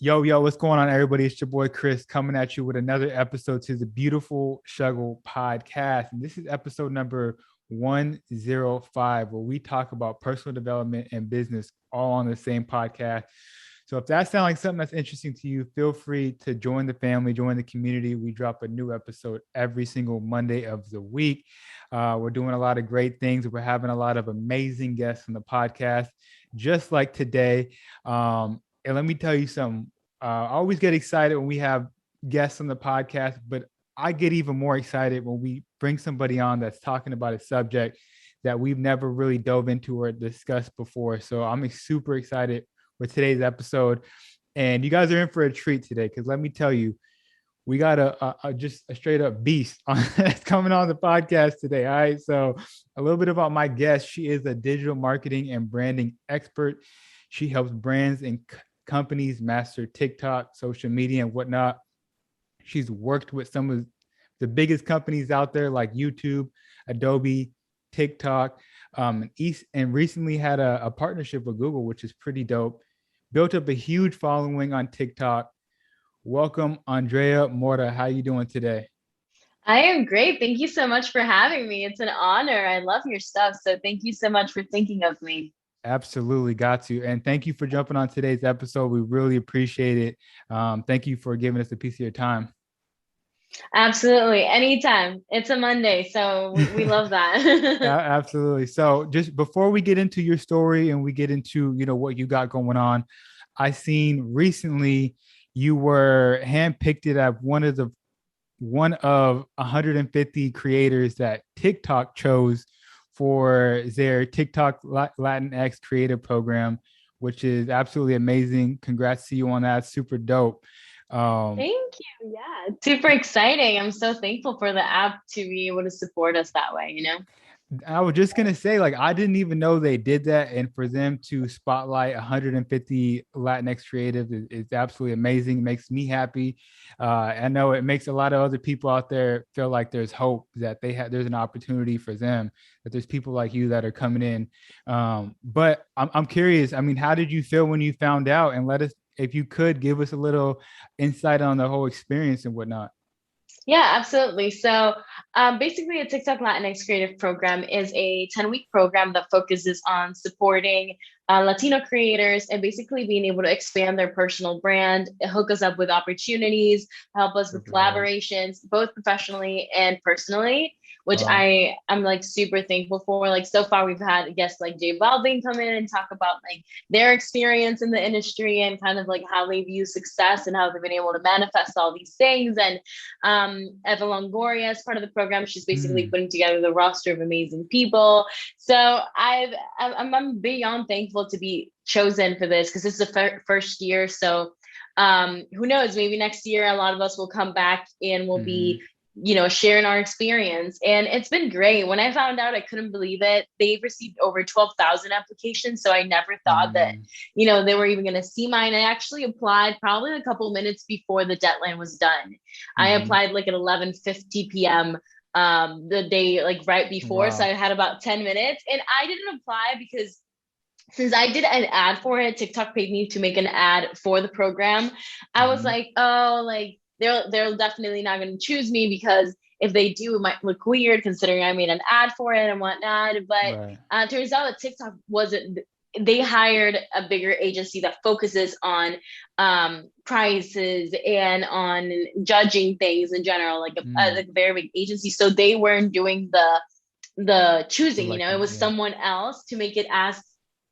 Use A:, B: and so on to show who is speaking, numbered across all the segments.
A: Yo, what's going on, everybody? It's your boy Chris coming at you with another episode to the Beautiful Struggle podcast. And this is episode number 105, where we talk about personal development and business all on the same podcast. So if that sounds like something that's interesting to you, feel free to join the family, join the community. We drop a new episode every single Monday of the week. We're doing a lot of great things. We're having a lot of amazing guests on the podcast, just like today. And let me tell you something. I always get excited when we have guests on the podcast, but I get even more excited when we bring somebody on that's talking about a subject that we've never really dove into or discussed before. So I'm super excited for today's episode. And you guys are in for a treat today, because let me tell you, we got just a straight up beast that's coming on the podcast today. All right. So a little bit about my guest. She is a digital marketing and branding expert. She helps brands and companies master TikTok, social media, and whatnot. She's worked with some of the biggest companies out there like YouTube, Adobe, TikTok, and recently had a partnership with Google, which is pretty dope. Built up a huge following on TikTok. Welcome, Andrea Mora. How you doing today?
B: I am great. Thank you so much for having me. It's an honor. I love your stuff. So thank you so much for thinking of me.
A: Absolutely, got to. And thank you for jumping on today's episode. We really appreciate it. Thank you for giving us a piece of your time.
B: Absolutely. Anytime. It's a Monday. So we love that.
A: Absolutely. So just before we get into your story and we get into, what you got going on, I seen recently you were handpicked it as one of 150 creators that TikTok chose for their TikTok Latinx creative program, which is absolutely amazing. Congrats to you on that. Super dope. Um,
B: Thank you. Yeah. It's super exciting. I'm so thankful for the app to be able to support us that way.
A: I was just gonna say, like, I didn't even know they did that, and for them to spotlight 150 Latinx creative is absolutely amazing. It makes me happy. I know it makes a lot of other people out there feel like there's hope that there's an opportunity for them. That there's people like you that are coming in. But I'm curious. I mean, how did you feel when you found out? And let us, if you could, give us a little insight on the whole experience and whatnot.
B: Yeah, absolutely. So, basically, a TikTok Latinx Creative Program is a 10-week program that focuses on supporting Latino creators and basically being able to expand their personal brand, hook us up with opportunities, help us with
A: Super dope.
B: collaborations, both professionally and personally, which
A: Wow.
B: I'm like super thankful for. Like so far, we've had guests like Jay Balvin come in and talk about like their experience in the industry and kind of like how they view success and how they've been able to manifest all these things. And Eva Longoria is part of the program. She's basically
A: Mm,
B: putting together the roster of amazing people. So I'm beyond thankful to be chosen for this because this is the first year. So who knows? Maybe next year a lot of us will come back and we'll
A: mhm,
B: be sharing our experience. And it's been great. When I found out, I couldn't believe it. They've received over 12,000 applications. So I never thought that,
A: mm.
B: they were even going to see mine. I actually applied probably a couple minutes before the deadline was done. I
A: Hmm.
B: applied like at 11:50 p.m. The day like right before. So
A: Wow.
B: I had about 10 minutes and I didn't apply because since I did an ad for it, TikTok paid me to make an ad for the program. I was
A: Hmm.
B: like, oh, like they're definitely not going to choose me because if they do, it might look weird considering I made an ad for it and whatnot. But
A: Right.
B: turns out that TikTok wasn't. They hired a bigger agency that focuses on prices and on judging things in general, like
A: Mm.
B: a very big agency. So they weren't doing the choosing. It
A: Selecting.
B: was
A: Yeah.
B: someone else to make it as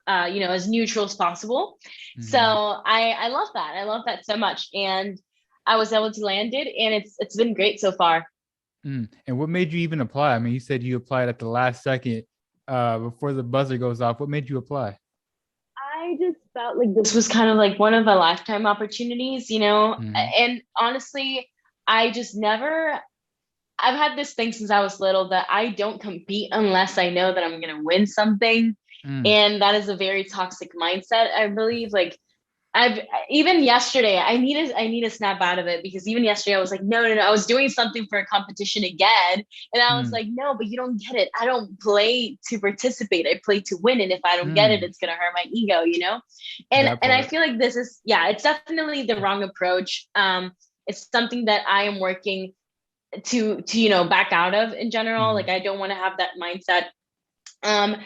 B: as neutral as possible. So
A: Hmm.
B: I love that. I love that so much, and I was able to land it, and it's been great so far.
A: Mm. And what made you even apply? I mean, you said you applied at the last second, before the buzzer goes off. What made you apply?
B: I just felt like this was kind of like one of a lifetime opportunities.
A: Hmm.
B: And honestly, I just never. I've had this thing since I was little that I don't compete unless I know that I'm going to win something.
A: Mm.
B: And that is a very toxic mindset, I believe. Like, I've even yesterday, I need to snap out of it because even yesterday I was like, no, no, no. I was doing something for a competition again. And I was
A: Mm,
B: like, no, but you don't get it. I don't play to participate. I play to win. And if I don't get it,
A: mm,
B: it's gonna hurt my ego, you know?
A: that
B: And I
A: part.
B: feel like this is, yeah, it's definitely the wrong approach. It's something that I am working to, back out of in general.
A: Mm,
B: Like I don't want to have that mindset. Um,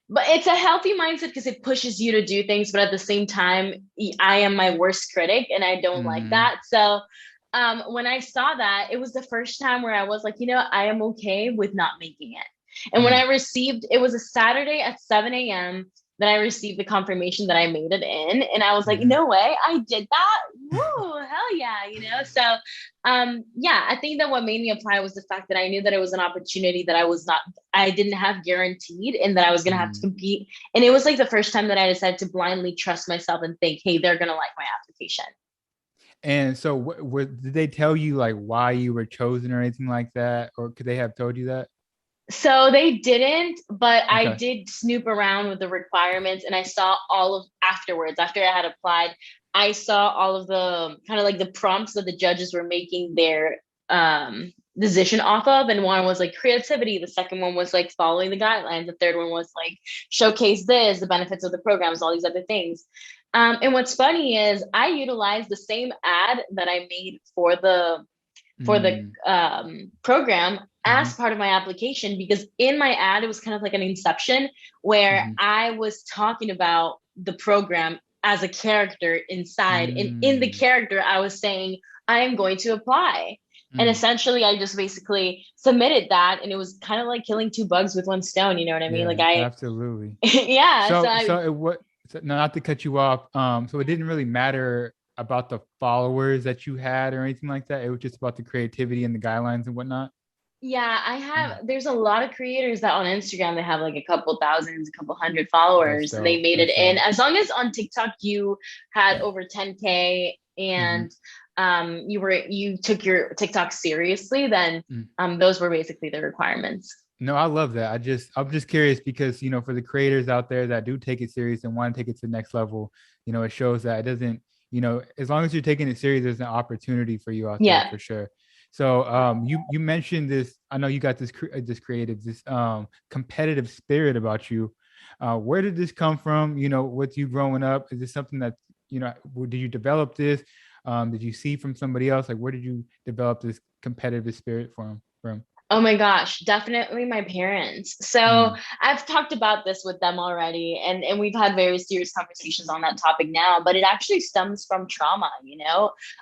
B: but it's a healthy mindset because it pushes you to do things, but at the same time, I am my worst critic and I don't like
A: mm,
B: that. So when I saw that, it was the first time where I was like, I am okay with not making it. And when
A: mm,
B: I received, it was a Saturday at 7 a.m. that I received the confirmation that I made it in. And I was like,
A: mm.
B: no way, I did that. Woo, hell yeah. So yeah, I think that what made me apply was the fact that I knew that it was an opportunity that I didn't have guaranteed and that I was going to have to
A: Mm.
B: compete. And it was like the first time that I decided to blindly trust myself and think, hey, they're going to like my application.
A: And so, did they tell you like why you were chosen or anything like that, or could they have told you that?
B: So they didn't, but I
A: Okay.
B: did snoop around with the requirements and I saw all of afterwards, after I had applied, I saw all of the kind of like the prompts that the judges were making their decision off of. And one was like creativity. The second one was like following the guidelines. The third one was like showcase this, the benefits of the programs, all these other things. And what's funny is I utilized the same ad that I made for the
A: Mm,
B: program
A: mm-hmm,
B: as part of my application because in my ad it was kind of like an inception where
A: mm-hmm,
B: I was talking about the program as a character inside, and in the
A: mm,
B: character I was saying I am going to apply. And
A: mm.
B: essentially I just basically submitted that and it was kind of like killing two bugs with one stone, you know what I mean? Like
A: Yeah,
B: I
A: absolutely.
B: yeah, so
A: So,
B: I
A: no, not to cut you off. So it didn't really matter about the followers that you had or anything like that. It was just about the creativity and the guidelines and whatnot.
B: Yeah,
A: Mm,
B: there's a lot of creators that on Instagram they have like a couple thousands, a couple hundred
A: that's
B: followers, and they
A: dope.
B: made it
A: That's
B: in.
A: dope.
B: As long as on TikTok you had over 10K
A: Mm-hmm.
B: and you took your TikTok seriously, then
A: Mm.
B: those were basically the requirements.
A: No, I love that. I'm just curious because for the creators out there that do take it serious and want to take it to the next level, it shows that it doesn't, as long as you're taking it serious, there's an opportunity for you out there
B: Yeah.
A: for sure. So you mentioned this. I know you got this creative, this competitive spirit about you. Where did this come from? With you growing up, is this something that did you develop this? Did you see from somebody else? Like, where did you develop this competitive spirit from?
B: Oh my gosh, definitely my parents. So
A: Mm,
B: I've talked about this with them already, and we've had very serious conversations on that topic now, but it actually stems from trauma.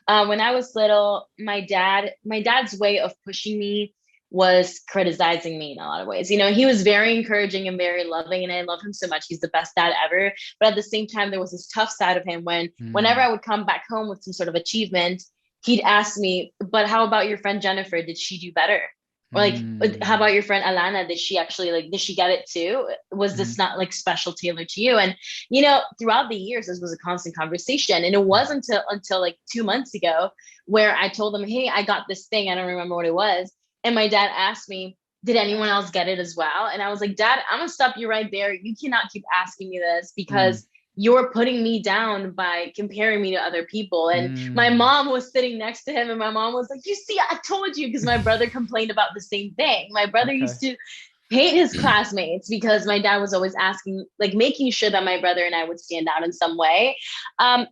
B: When I was little, my dad's way of pushing me was criticizing me in a lot of ways. He was very encouraging and very loving, and I love him so much. He's the best dad ever. But at the same time, there was this tough side of him whenever
A: mm,
B: I would come back home with some sort of achievement, he'd ask me, but how about your friend Jennifer? Did she do better? Or like, how
A: mm,
B: about your friend Alana? Did she get it too? Was
A: mm,
B: this not like special tailored to you? And throughout the years, this was a constant conversation. And it
A: mm,
B: wasn't until like 2 months ago where I told them, hey, I got this thing. I don't remember what it was. And my dad asked me, did anyone else get it as well? And I was like, Dad, I'm gonna stop you right there. You cannot keep asking me this
A: mm,
B: because you're putting me down by comparing me to other people. And my
A: mm.
B: mom was sitting next to him, and my mom was like, you see, I told you, because my brother complained about the same thing. My brother
A: Okay.
B: used to hate his classmates because my dad was always asking, like making sure that my brother and I would stand out in some way.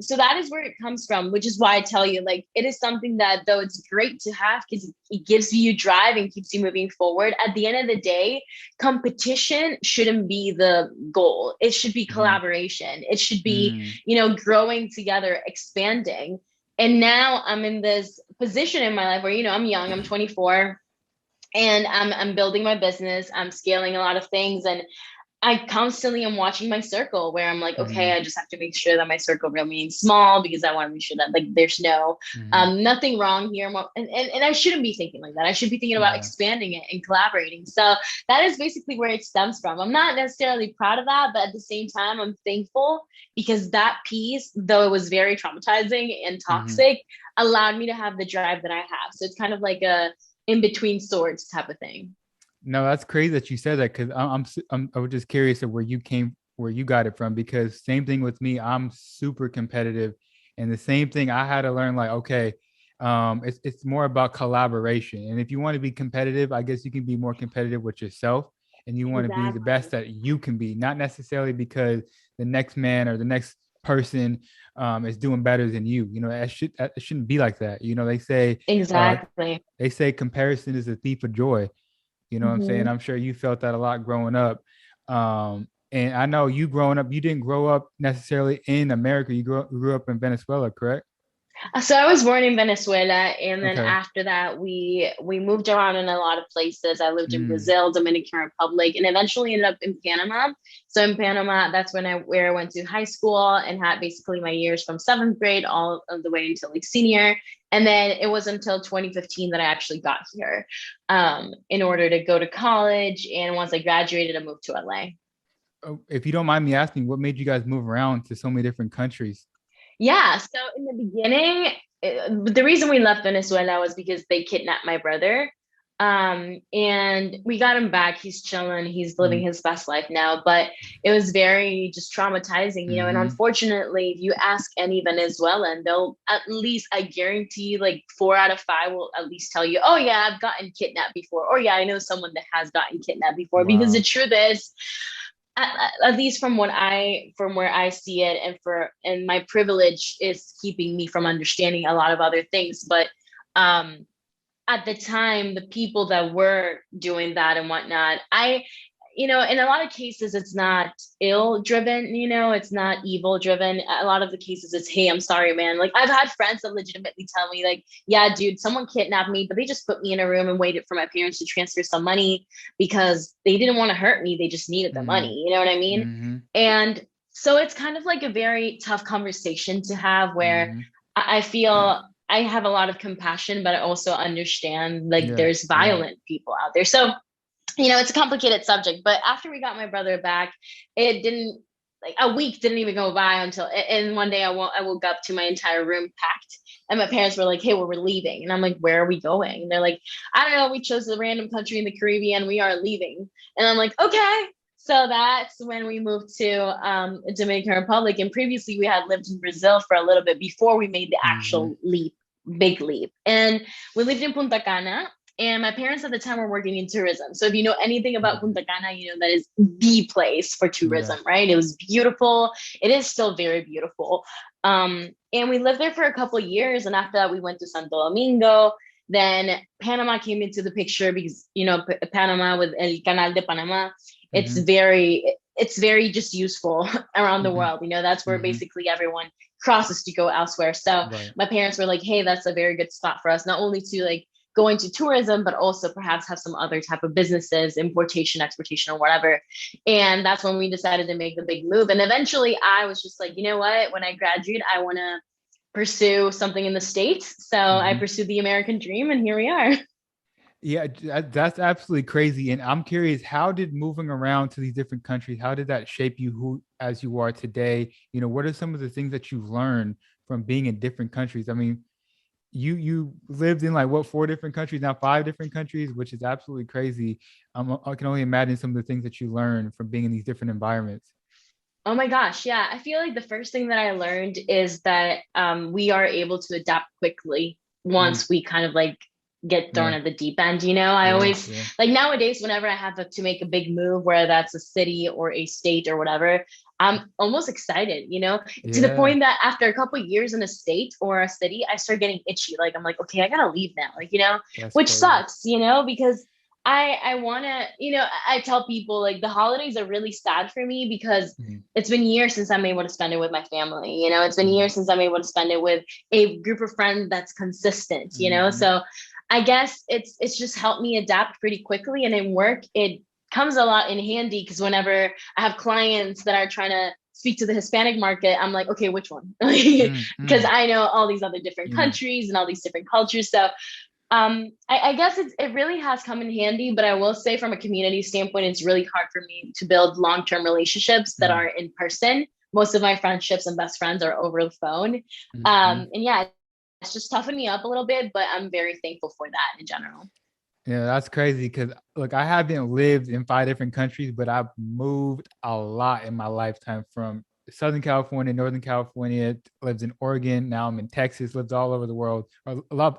B: So that is where it comes from, which is why I tell you, like, it is something that though it's great to have because it gives you drive and keeps you moving forward. At the end of the day, competition shouldn't be the goal. It should be
A: Mhm,
B: collaboration. It should be,
A: mm,
B: growing together, expanding. And now I'm in this position in my life where, I'm young, I'm 24 and I'm building my business. I'm scaling a lot of things, and I constantly am watching my circle where I'm like, okay,
A: mhm,
B: I just have to make sure that my circle remains small because I want to make sure that like there's
A: mhm.
B: nothing wrong here. And I shouldn't be thinking like that. I should be thinking about
A: Yeah.
B: expanding it and collaborating. So that is basically where it stems from. I'm not necessarily proud of that, but at the same time, I'm thankful because that piece, though it was very traumatizing and
A: Mhm.
B: toxic, allowed me to have the drive that I have. So it's kind of like a in between swords type of thing.
A: No, that's crazy that you said that because I was just curious of where you got it from because same thing with me. I'm super competitive And the same thing I had to learn, like, okay, it's more about collaboration. And if you want to be competitive, I guess you can be more competitive with yourself, and you want to be the best
B: Exactly.
A: that you can be, not necessarily because the next man or the next person is doing better than you. You know, it shouldn't be like that. You know,
B: Exactly.
A: they say comparison is a thief of joy. You know what I'm saying?
B: Hmm.
A: I'm sure you felt that a lot growing up. And I know you growing up, you didn't grow up necessarily in America. You grew up in Venezuela, correct?
B: So I was born in Venezuela, and then
A: Okay.
B: after that, we moved around in a lot of places. I lived in
A: Mm,
B: Brazil, Dominican Republic, and eventually ended up in Panama. So in Panama, that's where I went to high school and had basically my years from seventh grade all of the way until like senior. And then it was until 2015 that I actually got here, in order to go to college. And once I graduated, I moved to LA.
A: if you don't mind me asking, what made you guys move around to so many different countries?
B: Yeah, so in the beginning, the reason we left Venezuela was because they kidnapped my brother. And we got him back. He's chilling, he's living
A: Mm,
B: his best life now, but it was very just traumatizing, you know. And
A: mm-hmm.
B: unfortunately, if you ask any Venezuelan, they'll at least, I guarantee you, like 4 out of 5 will at least tell you, oh, yeah, I've gotten kidnapped before, or yeah, I know someone that has gotten kidnapped before. Because the
A: Wow.
B: truth is, at least from where I see it, and my privilege is keeping me from understanding a lot of other things. But um, at the time, the people that were doing that and whatnot, in a lot of cases, it's not ill driven, it's not evil driven. A lot of the cases, it's, hey, I'm sorry, man. Like, I've had friends that legitimately tell me, like, yeah, dude, someone kidnapped me, but they just put me in a room and waited for my parents to transfer some money because they didn't want to hurt me. They just needed the
A: Mm,
B: money. You know what I mean?
A: mm-hmm.
B: And so it's kind of like a very tough conversation to have, where
A: Mm-hmm.
B: I feel I have a lot of compassion, but I also understand, like,
A: Yeah.
B: there's
A: Yeah.
B: violent people out there. So, it's a complicated subject. But after we got my brother back, it didn't, like, a week didn't even go by until, and one day I woke up to my entire room packed. And my parents were like, hey, well, we're leaving. And I'm like, where are we going? And they're like, I don't know. We chose a random country in the Caribbean. We are leaving. And I'm like, okay. So that's when we moved to Dominican Republic. And previously we had lived in Brazil for a little bit before we made the
A: Mm-hmm.
B: actual leap, big leap. And we lived in Punta Cana. And my parents at the time were working in tourism. So if you know anything about
A: Mm-hmm.
B: Punta Cana, you know that is the place for
A: Yeah.
B: tourism, right? It was beautiful. It is still very beautiful. And we lived there for a couple of years. And after that, we went to Santo Domingo. Then Panama came into the picture because, Panama with El Canal de Panama, it's
A: Mm-hmm.
B: very just useful around the
A: Mm-hmm.
B: world. That's where
A: Mm-hmm.
B: basically everyone crosses to go elsewhere. So
A: Right.
B: my parents were like, hey, that's a very good spot for us, not only to like go into tourism, but also perhaps have some other type of businesses, importation, exportation, or whatever. And that's when we decided to make the big move. And eventually I was just like, you know what? When I graduate, I want to pursue something in the States. So I
A: Mm-hmm.
B: pursued the American dream, and here we are.
A: Yeah, that's absolutely crazy. And I'm curious, how did moving around to these different countries, how did that shape you who as you are today? You know, what are some of the things that you've learned from being in different countries? I mean, you lived in like what, 4 different countries, now 5 different countries, which is absolutely crazy. I can only imagine some of the things that you learned from being in these different environments.
B: Oh my gosh. Yeah. I feel like the first thing that I learned is that we are able to adapt quickly
A: Mm,
B: once we kind of like get thrown
A: yeah,
B: at the deep end. I
A: yeah,
B: always,
A: yeah,
B: like, nowadays, whenever I have to make a big move, whether that's a city or a state or whatever, I'm almost excited, to the
A: yeah.
B: point that after a couple of years in a state or a city, I start getting itchy. Like, I'm like, okay, I gotta leave now. Like,
A: That's
B: which
A: crazy.
B: sucks, because I want to, I tell people, like, the holidays are really sad for me because
A: Mm,
B: it's been years since I'm able to spend it with my family. It's been
A: mm,
B: years since I'm able to spend it with a group of friends that's consistent.
A: mm,
B: So I guess it's just helped me adapt pretty quickly. And in work, it comes a lot in handy because whenever I have clients that are trying to speak to the Hispanic market, I'm like, okay, which one?
A: mm,
B: Because
A: mm.
B: I know all these other different
A: Yeah.
B: countries and all these different cultures. So I guess it really has come in handy, but I will say from a community standpoint, it's really hard for me to build long-term relationships that
A: Mm,
B: are in person. Most of my friendships and best friends are over the phone.
A: mm.
B: And yeah, it's just toughened me up a little bit, but I'm very thankful for that in general.
A: Yeah, that's crazy because look, I haven't lived in 5 different countries, but I've moved a lot in my lifetime from Southern California, Northern California, lived in Oregon. Now I'm in Texas, lived all over the world,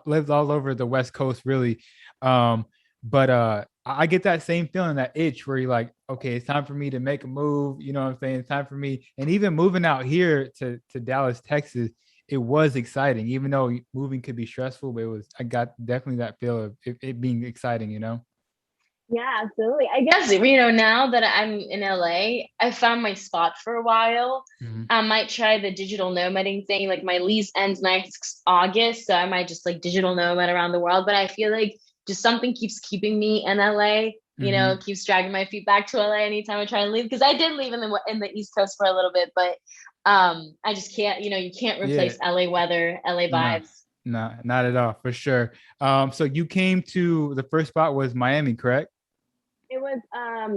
A: lived all over the West Coast, really. But I get that same feeling, that itch where you're like, okay, it's time for me to make a move. You know what I'm saying? It's time for me. And even moving out here to Dallas, Texas, it was exciting, even though moving could be stressful, but I got definitely that feel of it being exciting, you know?
B: Yeah, absolutely. I guess, now that I'm in LA, I found my spot for a while.
A: Mhm.
B: I might try the digital nomading thing. Like my lease ends next August, so I might just like digital nomad around the world. But I feel like just something keeps keeping me in LA,
A: Mhm.
B: keeps dragging my feet back to LA anytime I try to leave. Because I did leave in the East Coast for a little bit, but I just can't, you can't
A: Yeah.
B: replace LA weather, LA
A: No,
B: vibes.
A: no, not at all, for sure. So you came to the first spot was Miami, correct?
B: It was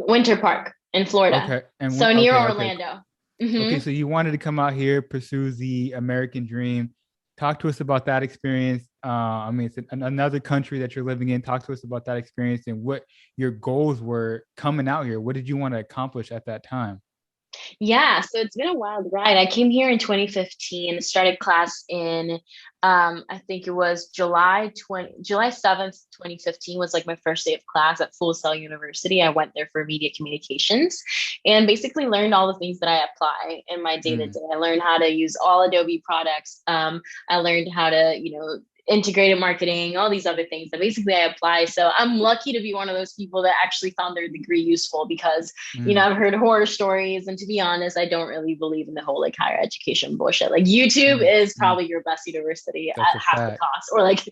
B: Winter Park in Florida,
A: Okay. And
B: so near
A: okay.
B: Orlando.
A: Okay,
B: Hmm.
A: so you wanted to come out here, pursue the American dream. Talk to us about that experience. I mean, it's another country that you're living in. Talk to us about that experience and what your goals were coming out here. What did you want to accomplish at that time?
B: Yeah, so it's been a wild ride. I came here in 2015, started class in I think it was July 7th, 2015 was like my first day of class at Full Sail University. I went there for media communications and basically learned all the things that I apply in my day to
A: Mm,
B: day. I learned how to use all Adobe products. I learned how to, integrated marketing, all these other things that basically I apply. So I'm lucky to be one of those people that actually found their degree useful because
A: mm,
B: I've heard horror stories. And to be honest, I don't really believe in the whole like higher education bullshit. Like YouTube
A: mm,
B: is
A: mm.
B: probably your best university
A: That's
B: at
A: a
B: half the
A: fact.
B: cost or like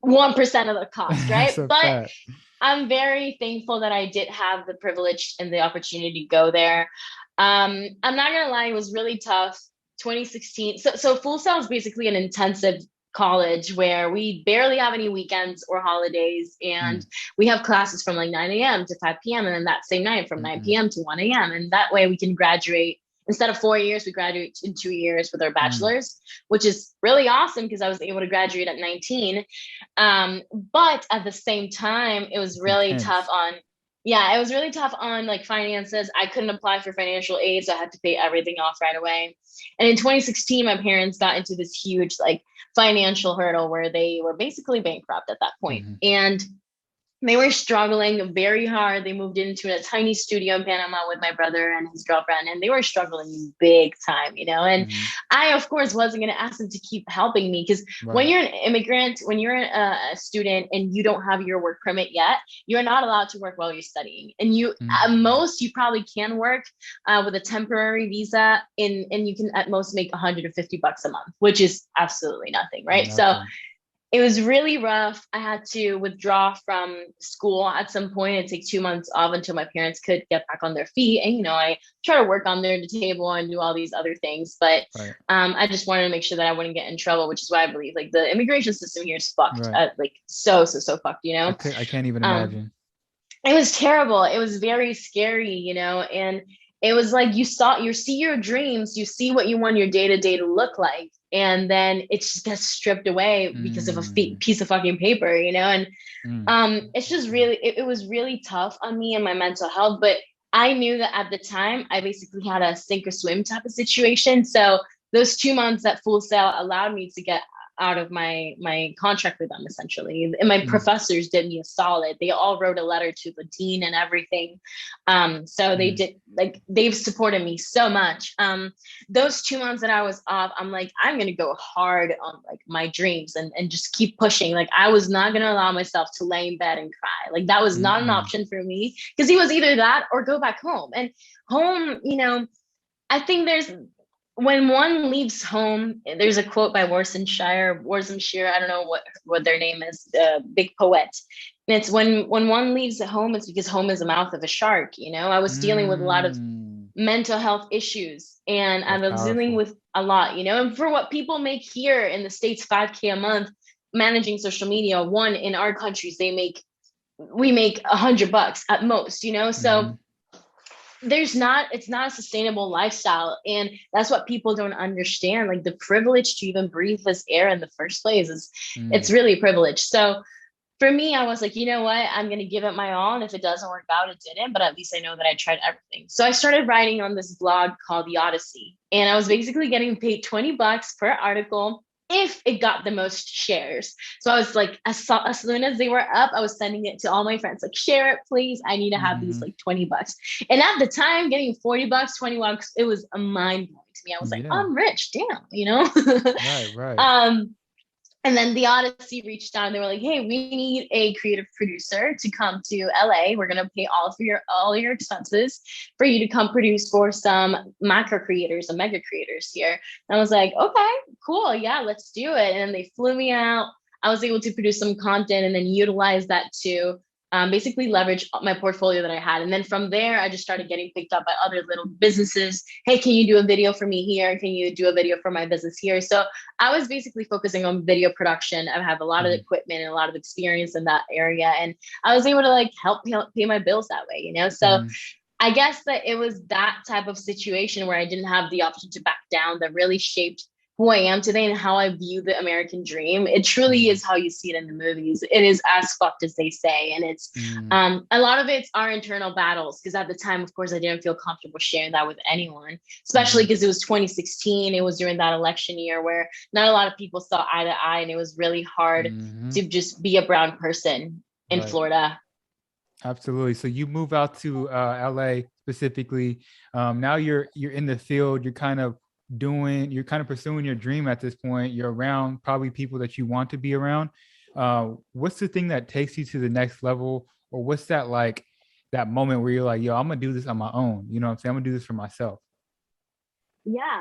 B: 1% of the cost,
A: That's
B: right?
A: a
B: But
A: fact.
B: I'm very thankful that I did have the privilege and the opportunity to go there. I'm not gonna lie, it was really tough. 2016. So Full Sail is basically an intensive college where we barely have any weekends or holidays, and
A: Mm,
B: we have classes from like 9 a.m. to 5 p.m. and then that same night from
A: mm,
B: 9
A: mm,
B: p.m. to 1 a.m. And that way we can graduate. Instead of 4 years, we graduate in 2 years with our
A: mm.
B: bachelor's, which is really awesome because I was able to graduate at 19. But at the same time, it was
A: It's
B: really tough
A: intense.
B: on, yeah, it was really tough on like finances. I couldn't apply for financial aid, so I had to pay everything off right away. And in 2016, my parents got into this huge like financial hurdle where they were basically bankrupt at that point.
A: Mhm,
B: And they were struggling very hard. They moved into a tiny studio in Panama with my brother and his girlfriend, and they were struggling big time. And
A: mhm.
B: I, of course, wasn't going to ask them to keep helping me because when
A: Right.
B: you're an immigrant, when you're a student and you don't have your work permit yet, you're not allowed to work while you're studying. And at
A: Mm,
B: most, you probably can work with a temporary visa, and you can at most make $150 a month, which is absolutely nothing, right? So
A: nothing.
B: it was really rough. I had to withdraw from school at some point and take 2 months off until my parents could get back on their feet. And, I try to work on their table and do all these other things. But
A: Right.
B: I just wanted to make sure that I wouldn't get in trouble, which is why I believe like the immigration system here is fucked,
A: Right.
B: like so fucked.
A: I can't even
B: Um,
A: imagine.
B: it was terrible. It was very scary. And it was like you see your dreams, you see what you want your day to day to look like, and then it just gets stripped away because of a
A: Mm,
B: piece of fucking paper. And
A: mm,
B: it's just really it was really tough on me and my mental health. But I knew that at the time I basically had a sink or swim type of situation. So those 2 months at Full Sail allowed me to get out of my contract with them essentially, and my
A: mm,
B: professors did me a solid. They all wrote a letter to the dean and everything. So they
A: mm,
B: did, like, they've supported me so much. Those 2 months that I was off, I'm like, I'm gonna go hard on like my dreams and just keep pushing. Like I was not gonna allow myself to lay in bed and cry. Like that was
A: mm,
B: not an
A: mm.
B: option for me because he was either that or go back home. And home. I think there's when one leaves home, there's a quote by Worcestershire, I don't know what their name is, the big poet. And it's when one leaves at home, it's because home is the mouth of a shark. I was dealing with a lot of
A: Mm.
B: mental health issues and I
A: That's
B: was dealing
A: powerful.
B: with a lot. And for what people make here in the States, 5K a month, managing social media, one in our countries, we make $100 at most. So
A: Hmm.
B: it's not a sustainable lifestyle, and that's what people don't understand. Like the privilege to even breathe this air in the first place is,
A: Mm.
B: it's really privileged. So for me, I was like, you know what? I'm going to give it my all. And if it doesn't work out, it didn't. But at least I know that I tried everything. So I started writing on this blog called The Odyssey. And I was basically getting paid $20 per article if it got the most shares. So I was like, as soon as they were up, I was sending it to all my friends, like, share it, please. I need to have these like $20. And at the time, getting $40, $20, it was a mind blowing to me. I was like,
A: Yeah.
B: I'm rich, damn, you know?
A: Right.
B: And then the Odyssey reached out and they were like, hey, we need a creative producer to come to LA. We're going to pay all your expenses for you to come produce for some macro creators and mega creators here. And I was like, okay, cool. Yeah, let's do it. And then they flew me out. I was able to produce some content and then utilize that to basically leverage my portfolio that I had. And then from there, I just started getting picked up by other little businesses. Hey, can you do a video for me here? Can you do a video for my business here? So I was basically focusing on video production. I have a lot of equipment and a lot of experience in that area. And I was able to like help pay my bills that way, you know? So I guess that it was that type of situation where I didn't have the option to back down that really shaped who I am today and how I view the American dream. It truly is how you see it in the movies. It is as fucked as they say. And it's a lot of it's our internal battles. Because at the time, of course, I didn't feel comfortable sharing that with anyone, especially because it was 2016. It was during that election year where not a lot of people saw eye to eye. And it was really hard to just be a brown person in Florida.
A: Absolutely. So you move out to LA specifically. Now you're in the field. You're kind of pursuing your dream at this point. You're around probably people that you want to be around. What's the thing that takes you to the next level, or what's that like, that moment where you're like, yo, I'm gonna do this on my own? You know what I'm saying? I'm gonna do this for myself.
B: Yeah.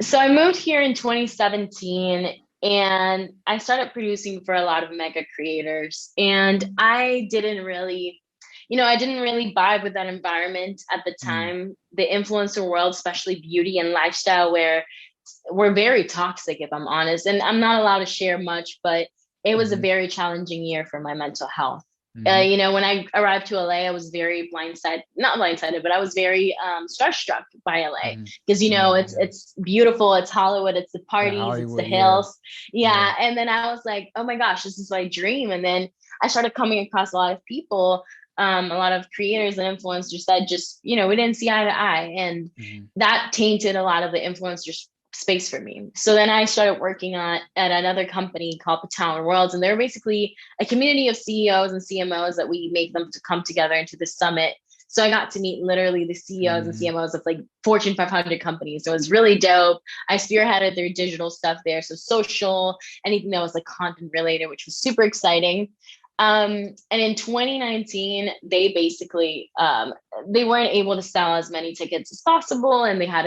B: So I moved here in 2017 and I started producing for a lot of mega creators. And I didn't really vibe with that environment at the time. The influencer world, especially beauty and lifestyle, where we're very toxic, if I'm honest. And I'm not allowed to share much, but it was a very challenging year for my mental health. When I arrived to LA, I was very not blindsided, but I was very starstruck by LA because, it's beautiful. It's Hollywood. It's the parties. It's the hills. Yeah. And then I was like, oh my gosh, this is my dream. And then I started coming across a lot of people, a lot of creators and influencers that just, we didn't see eye to eye. And that tainted a lot of the influencer space for me. So then I started working at another company called Patel Worlds. And they're basically a community of CEOs and CMOs that we make them to come together into the summit. So I got to meet literally the CEOs and CMOs of like Fortune 500 companies. So it was really dope. I spearheaded their digital stuff there. So social, anything that was like content related, which was super exciting. And in 2019, they basically, they weren't able to sell as many tickets as possible. And they had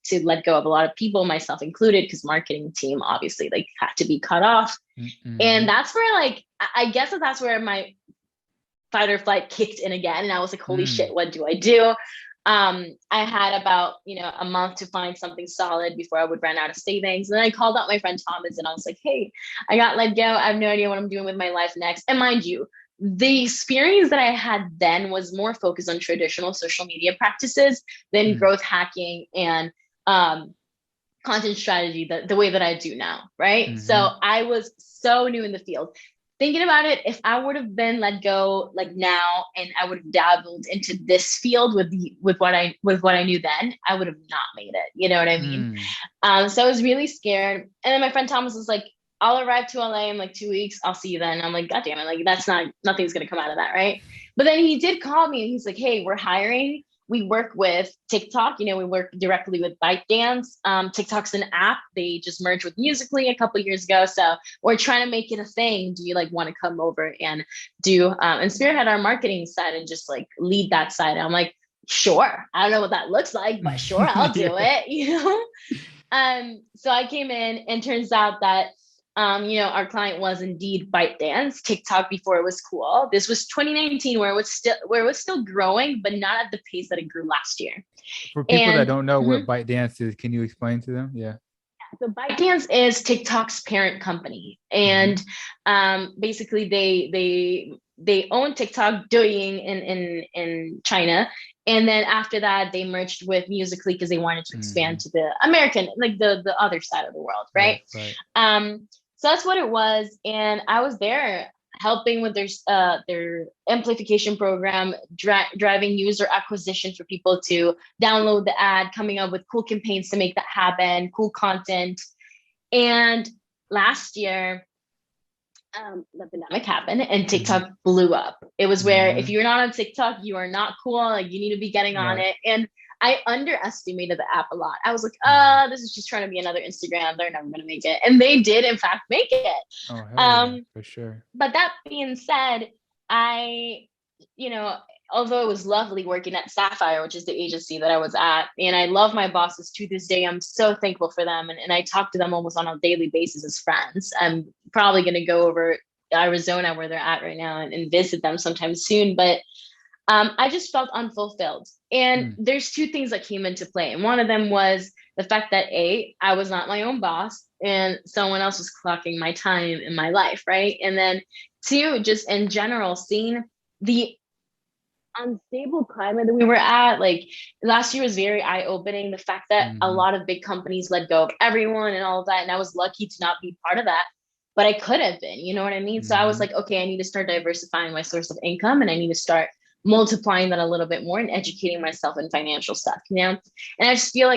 B: to let go of a lot of people, myself included, because marketing team obviously like had to be cut off. And that's where like, I guess that's where my fight or flight kicked in again. And I was like, holy shit, what do I do? I had about, a month to find something solid before I would run out of savings. And then I called out my friend Thomas and I was like, hey, I got let go. I have no idea what I'm doing with my life next. And mind you, the experience that I had then was more focused on traditional social media practices than growth hacking and content strategy, the way that I do now. Right. So I was so new in the field. Thinking about it, if I would have been let go like now and I would have dabbled into this field with what I knew then, I would have not made it. You know what I mean? So I was really scared. And then my friend Thomas was like, I'll arrive to LA in like 2 weeks. I'll see you then. I'm like, God damn it. Like nothing's going to come out of that. Right. But then he did call me and he's like, hey, we're hiring. We work with TikTok. We work directly with ByteDance. TikTok's an app. They just merged with Musical.ly a couple of years ago. So we're trying to make it a thing. Do you like want to come over and do and spearhead our marketing side and just like lead that side? And I'm like, sure. I don't know what that looks like, but sure, I'll do it. So I came in and turns out that our client was indeed ByteDance, TikTok before it was cool. This was 2019 where it was still growing, but not at the pace that it grew last year.
A: For people that don't know what ByteDance is, can you explain to them? Yeah.
B: So ByteDance is TikTok's parent company. And basically they own TikTok doing in China. And then after that, they merged with Musical.ly because they wanted to expand to the American, like the other side of the world, right?
A: Right.
B: So that's what it was. And I was there helping with their amplification program, driving user acquisition for people to download the ad, coming up with cool campaigns to make that happen, cool content. And last year, the pandemic happened and TikTok blew up. It was where if you're not on TikTok, you are not cool. Like you need to be getting on it. And I underestimated the app a lot. I was like, this is just trying to be another Instagram. They're never going to make it. And they did, in fact, make it.
A: Oh, hell yeah, for sure.
B: But that being said, I, although it was lovely working at Sapphire, which is the agency that I was at, and I love my bosses to this day. I'm so thankful for them. And I talk to them almost on a daily basis as friends. I'm probably going to go over Arizona where they're at right now and visit them sometime soon. But I just felt unfulfilled. And there's two things that came into play. And one of them was the fact that I was not my own boss and someone else was clocking my time in my life, right? And then two, just in general, seeing the unstable climate that we were at, like last year was very eye-opening. The fact that a lot of big companies let go of everyone and all of that. And I was lucky to not be part of that, but I could have been, you know what I mean? So I was like, okay, I need to start diversifying my source of income and I need to start multiplying that a little bit more and educating myself in financial stuff, And I just felt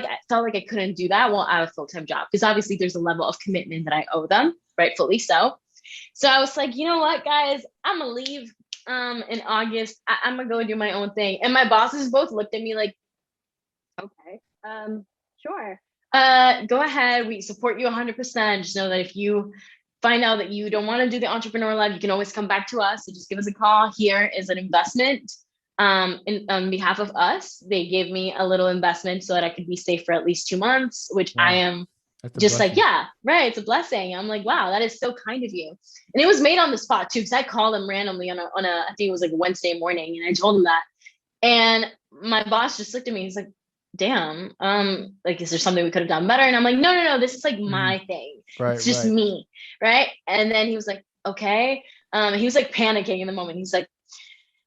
B: like I couldn't do that while I have a full-time job, because obviously there's a level of commitment that I owe them, rightfully so. So I was like, you know what, guys, I'm gonna leave in August. I'm gonna go do my own thing. And my bosses both looked at me like, okay, sure. Go ahead. We support you 100%. Just know that if you find out that you don't want to do the entrepreneur life, you can always come back to us. So just give us a call. Here is an investment on behalf of us. They gave me a little investment so that I could be safe for at least 2 months, which I am just like, yeah, right. It's a blessing. I'm like, wow, that is so kind of you. And it was made on the spot too, because I called them randomly on a, I think it was like Wednesday morning, and I told him that. And my boss just looked at me. He's like, damn, like, is there something we could have done better? And I'm like, no, this is like my thing.
A: Right,
B: it's just me. Right. And then he was like, okay. He was like panicking in the moment. He's like,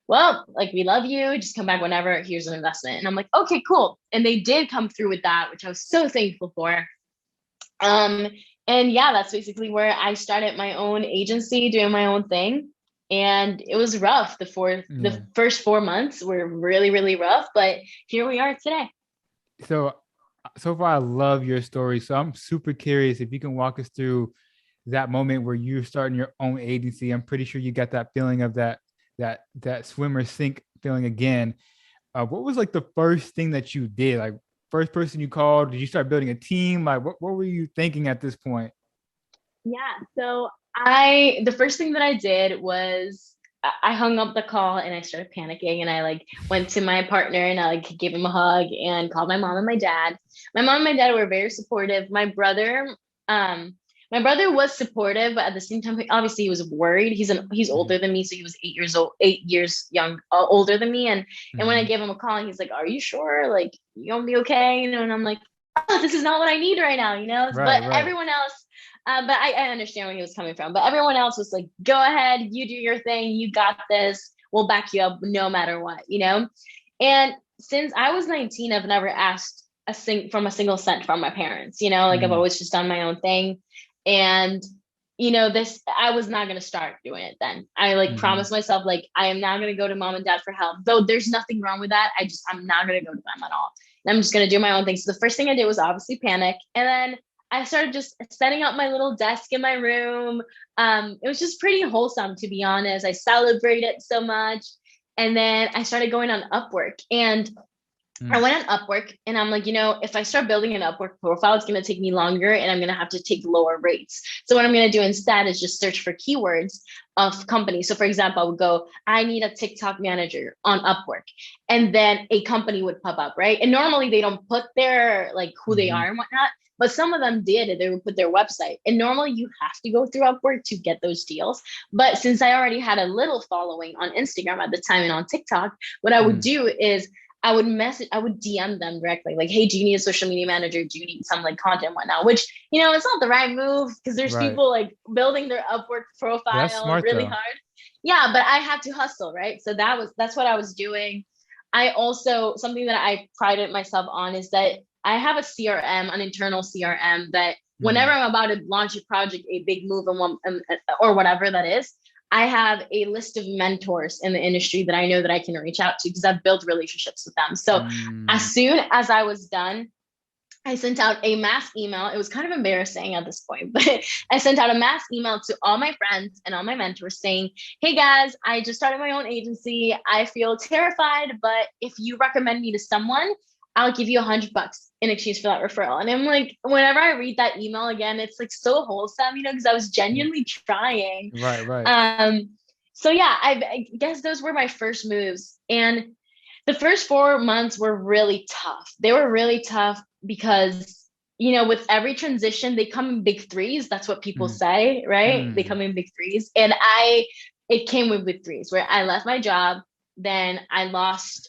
B: well, like, we love you. Just come back whenever. Here's an investment. And I'm like, okay, cool. And they did come through with that, which I was so thankful for. And yeah, that's basically where I started my own agency, doing my own thing. And it was rough. The first 4 months were really, really rough, but here we are today.
A: So far, I love your story. So I'm super curious if you can walk us through that moment where you're starting your own agency. I'm pretty sure you got that feeling of that swim or sink feeling again. What was like the first thing that you did? Like, first person you called? Did you start building a team? Like, what were you thinking at this point?
B: Yeah. So the first thing that I did was I hung up the call and I started panicking, and I like went to my partner and I like gave him a hug and called my mom and my dad. My mom and my dad were very supportive. My brother was supportive, but at the same time, obviously he was worried. He's older than me. So he was 8 years older than me. And when I gave him a call, he's like, are you sure? Like, you gonna be okay? And I'm like, oh, this is not what I need right now, Right. Everyone else, but I understand where he was coming from. But everyone else was like, go ahead, you do your thing. You got this. We'll back you up no matter what, And since I was 19, I've never asked a single cent from my parents, I've always just done my own thing. And, I was not going to start doing it then. I promised myself, like, I am not going to go to mom and dad for help, though there's nothing wrong with that. I'm not going to go to them at all. And I'm just going to do my own thing. So the first thing I did was obviously panic. And then I started just setting up my little desk in my room. It was just pretty wholesome, to be honest. I celebrated so much. And then I started going on Upwork, and I went on Upwork, and I'm like, if I start building an Upwork profile, it's going to take me longer and I'm going to have to take lower rates. So what I'm going to do instead is just search for keywords of companies. So for example, I would go, I need a TikTok manager on Upwork, and then a company would pop up, right? And normally they don't put their like who they are and whatnot, but some of them did. They would put their website, and normally you have to go through Upwork to get those deals. But since I already had a little following on Instagram at the time and on TikTok, what I would do is I would DM them directly, like, hey, do you need a social media manager? Do you need some like content and whatnot? Which, it's not the right move, because there's people like building their Upwork profile really hard. Yeah, but I had to hustle, right? So that's what I was doing. I also, something that I prided myself on is that I have a CRM, an internal CRM that whenever I'm about to launch a project, a big move and one, or whatever that is, I have a list of mentors in the industry that I know that I can reach out to because I've built relationships with them. So as soon as I was done, I sent out a mass email. It was kind of embarrassing at this point, but I sent out a mass email to all my friends and all my mentors saying, hey guys, I just started my own agency. I feel terrified, but if you recommend me to someone, I'll give you $100 in exchange for that referral. And I'm like, whenever I read that email again, it's like so wholesome, because I was genuinely trying.
A: Right.
B: So yeah, I guess those were my first moves. And the first 4 months were really tough. They were really tough because, with every transition, they come in big threes. That's what people say, right? They come in big threes. And it came with big threes where I left my job. Then I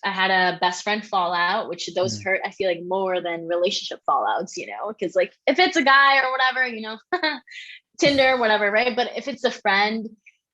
B: had a best friend fallout, which those hurt, I feel like, more than relationship fallouts, because like if it's a guy or whatever, Tinder, whatever, right? But if it's a friend,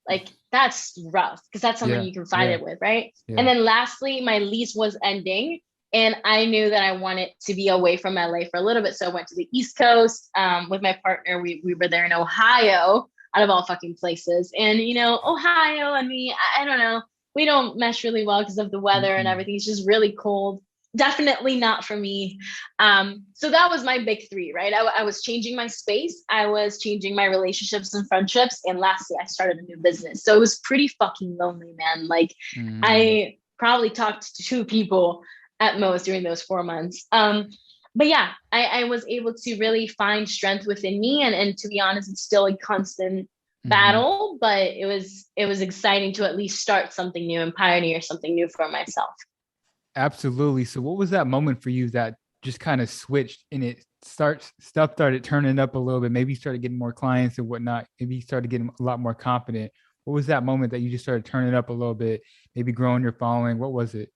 B: like that's rough because that's someone you can fight it with, right? And then lastly, my lease was ending and I knew that I wanted to be away from LA for a little bit. So I went to the East Coast with my partner. We were there in Ohio, out of all fucking places. And, Ohio and me, I don't know. We don't mesh really well because of the weather and everything. It's just really cold. Definitely not for me. So that was my big three, right? I was changing my space. I was changing my relationships and friendships. And lastly, I started a new business. So it was pretty fucking lonely, man. Like I probably talked to 2 people at most during those 4 months. But yeah, I was able to really find strength within me. And to be honest, it's still a constant battle, but it was exciting to at least start something new and pioneer something new for myself.
A: Absolutely. So what was that moment for you that just kind of switched and stuff started turning up a little bit? Maybe you started getting more clients and whatnot. Maybe you started getting a lot more confident. What was that moment that you just started turning up a little bit, maybe growing your following? What was it?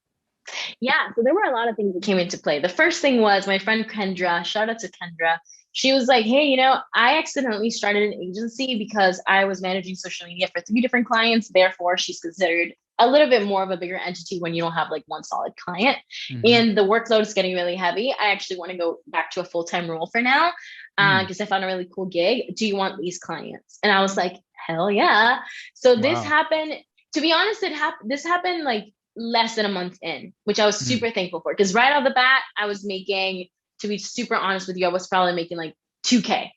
B: Yeah, so there were a lot of things that came into play. The first thing was my friend Kendra, shout out to Kendra. She was like, hey, I accidentally started an agency because I was managing social media for 3 different clients. Therefore, she's considered a little bit more of a bigger entity when you don't have like one solid client. And the workload is getting really heavy. I actually want to go back to a full-time role for now because I found a really cool gig. Do you want these clients? And I was like, hell yeah. So this happened, to be honest, this happened like less than a month in, which I was super thankful for. Because right off the bat, I was making, to be super honest with you, I was probably making like 2K,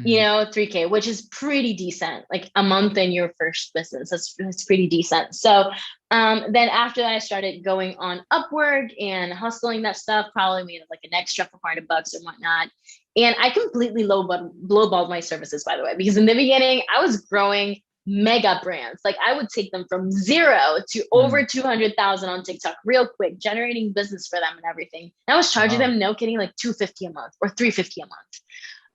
B: 3K, which is pretty decent. Like a month in your first business, that's pretty decent. So then after that, I started going on Upwork and hustling that stuff, probably made like an extra $400 or whatnot. And I completely lowballed my services, by the way, because in the beginning, I was growing mega brands. Like I would take them from 0 to over 200,000 on TikTok real quick, generating business for them and everything. And I was charging them, no kidding, like $250 a month or $350 a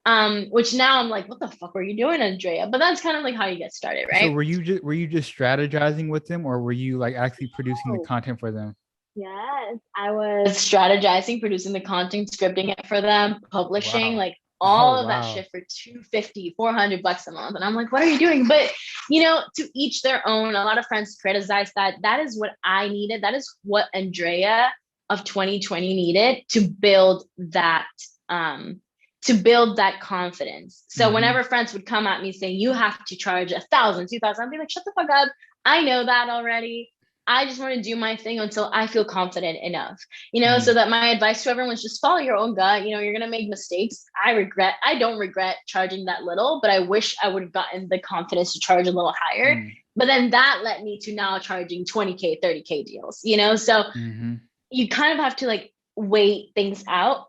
B: month. Which now I'm like, what the fuck were you doing, Andrea? But that's kind of like how you get started, right?
A: So were you just strategizing with them, or were you like actually producing the content for them?
B: Yes, I was strategizing, producing the content, scripting it for them, publishing, like all of that shit for $250, $400 a month. And I'm like, what are you doing? But, to each their own. A lot of friends criticize that. That is what I needed. That is what Andrea of 2020 needed to build that, confidence. So whenever friends would come at me saying, you have to charge 1,000, 2,000, I'd be like, shut the fuck up. I know that already. I just want to do my thing until I feel confident enough, so that my advice to everyone is just follow your own gut. You're going to make mistakes. I don't regret charging that little, but I wish I would have gotten the confidence to charge a little higher. But then that led me to now charging 20K, 30K deals, so you kind of have to like wait things out.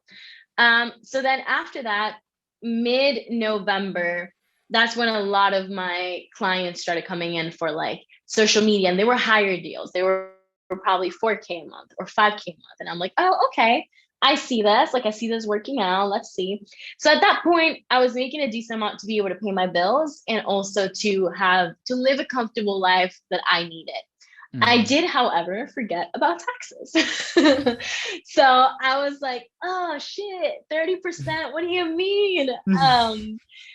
B: So then after that, mid-November, that's when a lot of my clients started coming in for like social media, and they were higher deals. They were probably 4K a month or 5K a month. And I'm like, oh, okay, I see this. Like I see this working out. Let's see. So at that point, I was making a decent amount to be able to pay my bills and also to live a comfortable life that I needed. I did, however, forget about taxes. So I was like, oh shit, 30%. What do you mean?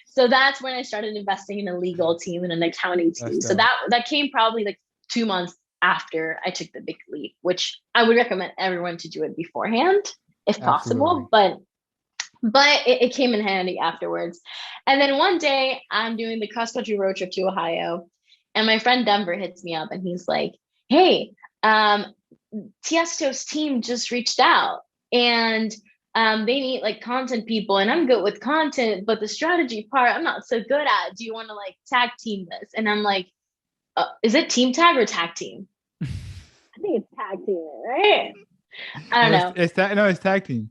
B: So that's when I started investing in a legal team and an accounting team. So that came probably like 2 months after I took the big leap, which I would recommend everyone to do it beforehand if possible. But but it came in handy afterwards. And then one day I'm doing the cross country road trip to Ohio, and my friend Denver hits me up and he's like, "Hey, um, Tiesto's team just reached out and they need like content people, and I'm good with content, but the strategy part I'm not so good at. Do you want to like tag team this?" And I'm like, "Is it team tag or tag team?" I think it's tag team, right? I don't
A: No,
B: know.
A: it's tag team.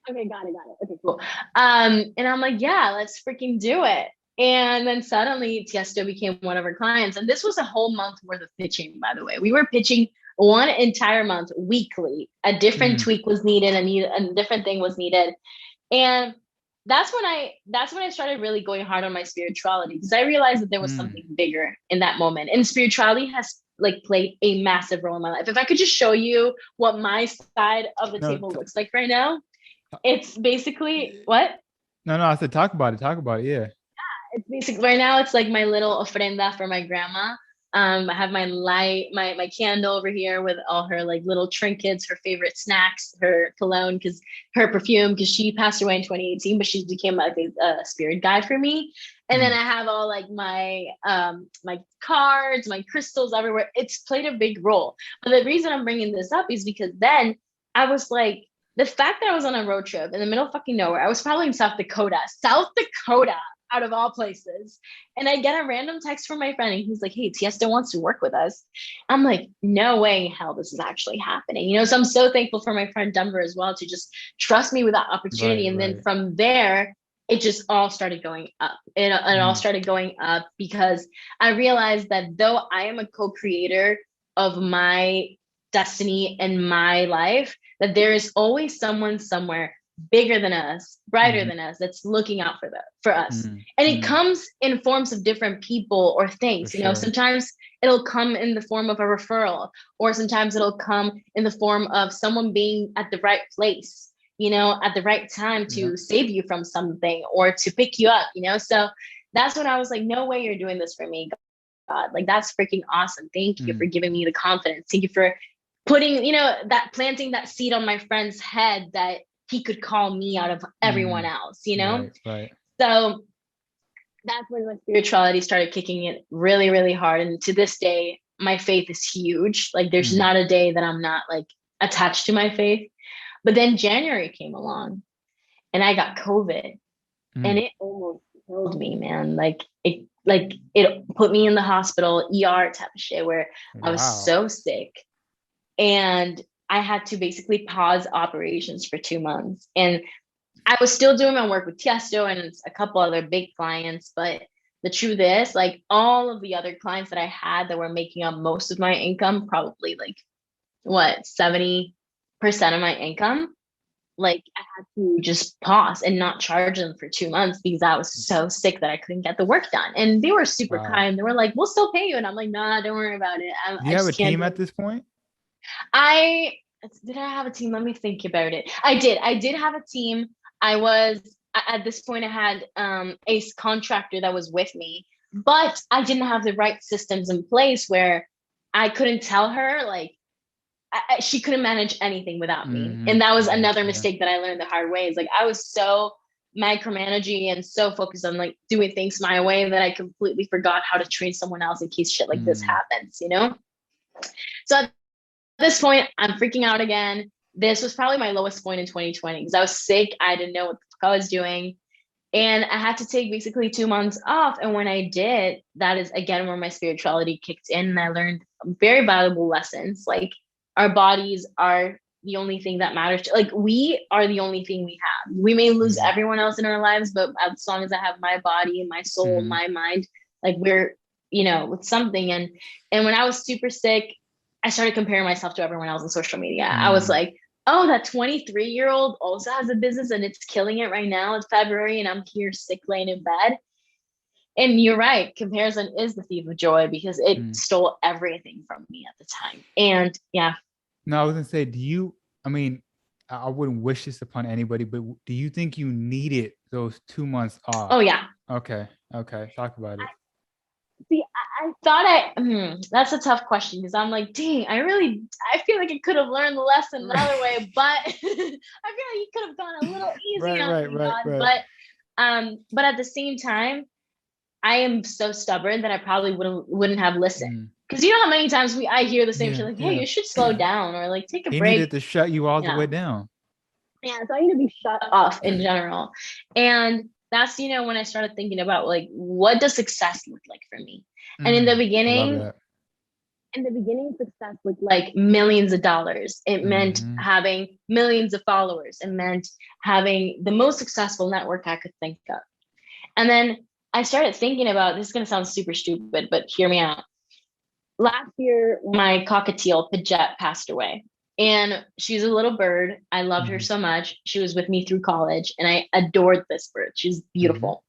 B: Okay, got it, got it. Okay, cool. And I'm like, yeah, let's freaking do it. And then suddenly Tiesto became one of our clients. And this was a whole month worth of pitching, by the way. We were pitching one entire month weekly. A different
A: Mm,
B: tweak was needed, a different thing was needed. And that's when I started really going hard on my spirituality, because I realized that there was
A: mm.
B: something bigger in that moment. And spirituality has like played a massive role in my life. If I could just show you what my side of the
A: No,
B: table looks like right now, it's basically what?
A: no. I said talk about it. Talk about it. Yeah.
B: It's basically right now it's like my little ofrenda for my grandma. I have my light, my candle over here with all her like little trinkets, her favorite snacks, her cologne, because her perfume, because she passed away in 2018, but she became like a spirit guide for me. And then
A: Mm,
B: I have all like my cards, my crystals everywhere. It's played a big role. But the reason I'm bringing this up is because then I was like, the fact that I was on a road trip in the middle of fucking nowhere, I was probably in South Dakota, out of all places. And I get a random text from my friend and he's like, "Hey, Tiesto wants to work with us." I'm like, no way in hell this is actually happening. So I'm so thankful for my friend Denver as well to just trust me with that opportunity.
A: right.
B: And then
A: Right.
B: from there, it just all started going up. It all
A: Mm,
B: started going up because I realized that though I am a co-creator of my destiny and my life, that there is always someone somewhere bigger than us, brighter
A: mm,
B: than us, that's looking out for us.
A: mm,
B: And it
A: mm,
B: comes in forms of different people or
A: for
B: things.
A: sure.
B: Sometimes it'll come in the form of a referral, or sometimes it'll come in the form of someone being at the right place, at the right time
A: Yeah.
B: to save you from something or to pick you up. So that's when I was like, no way you're doing this for me, God. Like, that's freaking awesome. Thank you for
A: Mm,
B: giving me the confidence. Thank you for putting, that planting that seed on my friend's head that he could call me out of everyone
A: mm,
B: else.
A: right. Right.
B: So that's when my spirituality started kicking in really, really hard. And to this day, my faith is huge. Like, there's
A: Mm,
B: not a day that I'm not like attached to my faith. But then January came along and I got COVID, and
A: mm.
B: it almost killed me, man. Like it put me in the hospital, ER type of shit, where I was
A: Wow.
B: so sick. And I had to basically pause operations for 2 months. And I was still doing my work with Tiesto and a couple other big clients. But the truth is, like, all of the other clients that I had that were making up most of my income, probably like what, 70% of my income, like I had to just pause and not charge them for 2 months because I was so sick that I couldn't get the work done. And they were super
A: Wow.
B: kind. They were like, "We'll still pay you." And I'm like, "Nah, don't worry about it.
A: Do you
B: I
A: have a
B: just can't
A: team
B: do
A: at
B: it."
A: this point?
B: I did I have a team? Let me think about it. I did. I did have a team. I was at this point I had a contractor that was with me, but I didn't have the right systems in place where I couldn't tell her like she couldn't manage anything without me.
A: Mm-hmm.
B: And that was
A: Yeah.
B: another
A: Yeah.
B: mistake that I learned the hard way. Is like I was so micromanaging and so focused on like doing things my way that I completely forgot how to train someone else in case shit like this
A: Mm,
B: happens. So at this point, I'm freaking out again. This was probably my lowest point in 2020 because I was sick. I didn't know what the fuck I was doing. And I had to take basically 2 months off. And when I did, that is again where my spirituality kicked in. And I learned very valuable lessons. Like, our bodies are the only thing that matters. Like, we are the only thing we have. We may lose
A: mm,
B: everyone else in our lives, but as long as I have my body and my soul,
A: mm,
B: my mind, like we're with something. And when I was super sick, I started comparing myself to everyone else on social media. I was
A: mm.
B: like, "Oh, that 23-year-old also has a business and it's killing it right now. It's February and I'm here sick laying in bed." And you're right, comparison is the thief of joy because it
A: Mm.
B: stole everything from me at the time. And yeah.
A: No, I was gonna say, I mean, I wouldn't wish this upon anybody, but do you think you needed those 2 months off?
B: Oh yeah.
A: Okay. Okay. Talk about it.
B: See, I thought that's a tough question because I'm like, dang, I feel like I could have learned the lesson another way, but I feel like you could have gone a little easy
A: Right,
B: on
A: right,
B: me,
A: right,
B: God.
A: right.
B: But at the same time, I am so stubborn that I probably wouldn't have listened.
A: Mm.
B: Because you know how many times I hear the same shit
A: Yeah,
B: like, hey,
A: yeah.
B: you should slow down or like take a
A: He needed
B: break.
A: to shut you all the
B: Yeah.
A: way down.
B: Yeah. So I need to be shut off in general. And that's, when I started thinking about like, what does success look like for me? And
A: I love that.
B: in the beginning, success looked like millions of dollars. It meant
A: Hmm.
B: having millions of followers. It meant having the most successful network I could think of. And then I started thinking about this is going to sound super stupid, but hear me out. Last year, my cockatiel, Paget, passed away. And she's a little bird. I loved her
A: Hmm.
B: so much. She was with me through college, and I adored this bird. She's
A: Hmm.
B: beautiful.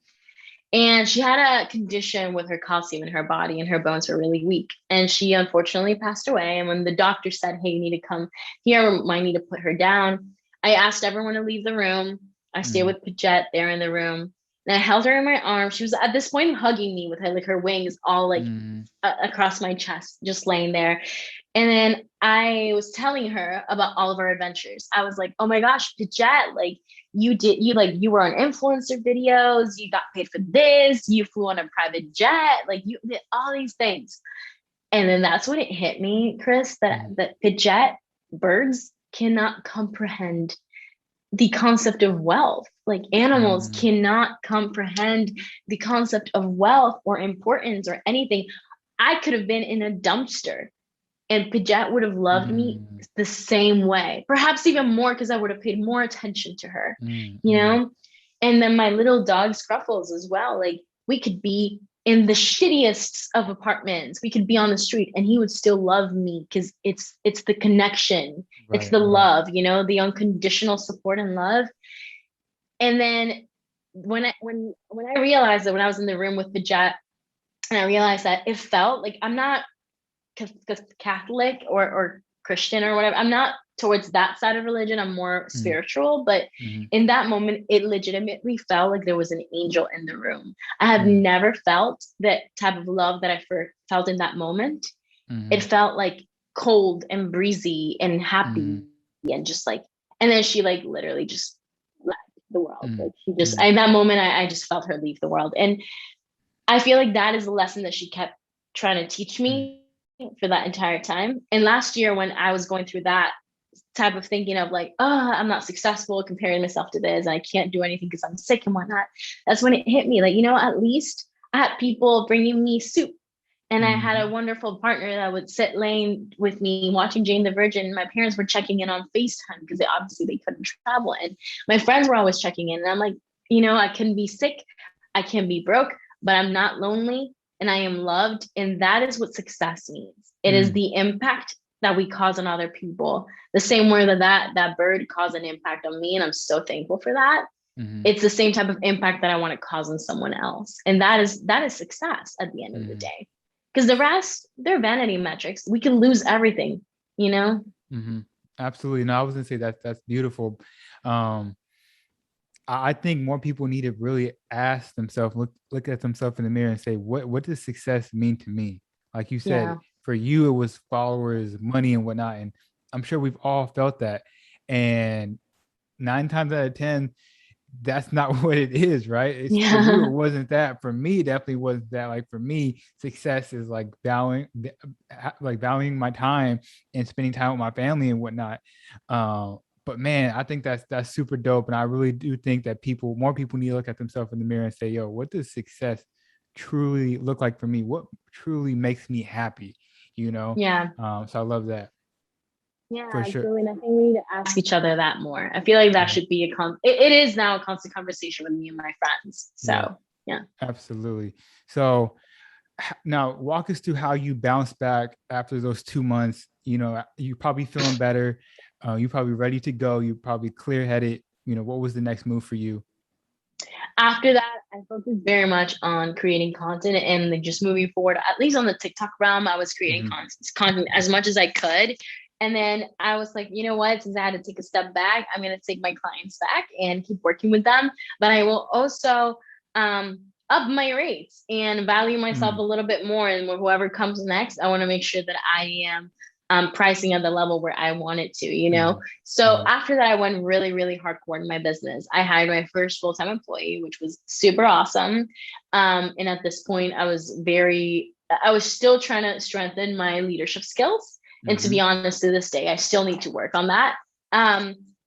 B: And she had a condition with her calcium in her body, and her bones were really weak. And she unfortunately passed away. And when the doctor said, hey, you need to come here, I need to put her down, I asked everyone to leave the room. I stayed
A: Hmm.
B: with Paget there in the room. And I held her in my arms. She was at this point hugging me with her wings all like
A: Hmm.
B: across my chest, just laying there. And then I was telling her about all of our adventures. I was like, oh my gosh, Paget, like you were on influencer videos, you got paid for this, you flew on a private jet, like you did all these things. And then that's when it hit me, Chris, that Paget birds cannot comprehend the concept of wealth. Like animals
A: Hmm.
B: cannot comprehend the concept of wealth or importance or anything. I could have been in a dumpster and Paget would have loved me
A: Hmm.
B: the same way, perhaps even more because I would have paid more attention to her,
A: Hmm.
B: you
A: Hmm.
B: know? And then my little dog Scruffles as well. Like we could be in the shittiest of apartments. We could be on the street and he would still love me because it's the connection. It's
A: Right,
B: the
A: right.
B: love, the unconditional support and love. And then when I realized that when I was in the room with Paget and I realized that it felt like I'm not Catholic or Christian or whatever. I'm not towards that side of religion. I'm more
A: Hmm.
B: spiritual. But
A: Hmm.
B: in that moment, it legitimately felt like there was an angel in the room. I have
A: Hmm.
B: never felt that type of love that I felt in that moment. It
A: Hmm.
B: felt like cold and breezy and happy
A: Hmm.
B: and just like, and then she like literally just left the world.
A: Hmm.
B: Like she just,
A: Hmm.
B: in that moment, I just felt her leave the world. And I feel like that is the lesson that she kept trying to teach me for that entire time. And last year, when I was going through that type of thinking of like, oh, I'm not successful, comparing myself to this, and I can't do anything because I'm sick and whatnot, that's when it hit me. Like, at least I had people bringing me soup. And I had a
A: Hmm.
B: wonderful partner that would sit laying with me watching Jane the Virgin. My parents were checking in on FaceTime because obviously they couldn't travel. And my friends were always checking in. And I'm like, I can be sick, I can be broke, but I'm not lonely and I am loved. And that is what success means. It is
A: Hmm.
B: the impact that we cause on other people. The same way that bird caused an impact on me. And I'm so thankful for that.
A: Hmm.
B: It's the same type of impact that I want to cause on someone else. And that is success at the end of the
A: Hmm.
B: day. Because the rest, they're vanity metrics. We can lose everything, you know?
A: Hmm. Absolutely. No, I was gonna say that's beautiful. Um, I think more people need to really ask themselves, look at themselves in the mirror and say, what does success mean to me? Like you said,
B: Yeah.
A: for you, it was followers, money, and whatnot. And I'm sure we've all felt that. And 9 times out of 10, that's not what it is, right? It's for you, it
B: Yeah.
A: wasn't that. For me, it definitely wasn't that. Like for me, success is like valuing my time and spending time with my family and whatnot. But man, I think that's super dope. And I really do think that more people need to look at themselves in the mirror and say, yo, what does success truly look like for me? What truly makes me happy? You know?
B: Yeah.
A: So I love that
B: Yeah,
A: for sure.
B: absolutely. And I think we need to ask each other that more. I feel like that
A: Yeah.
B: should be it is now a constant conversation with me and my friends.
A: Yeah.
B: So yeah.
A: Absolutely. So now walk us through how you bounce back after those 2 months. You probably feeling better. You probably ready to go. You probably clear headed. What was the next move for you?
B: After that, I focused very much on creating content and like just moving forward, at least on the TikTok realm, I was creating
A: Hmm.
B: content as much as I could. And then I was like, you know what, since I had to take a step back, I'm going to take my clients back and keep working with them. But I will also up my rates and value myself a little bit more. And whoever comes next, I want to make sure that I am pricing at the level where I want it to, you know? So after that, I went really, really hardcore in my business. I hired my first full-time employee, which was super awesome. And at this point, I was still trying to strengthen my leadership skills. And to be honest, to this day, I still need to work on that.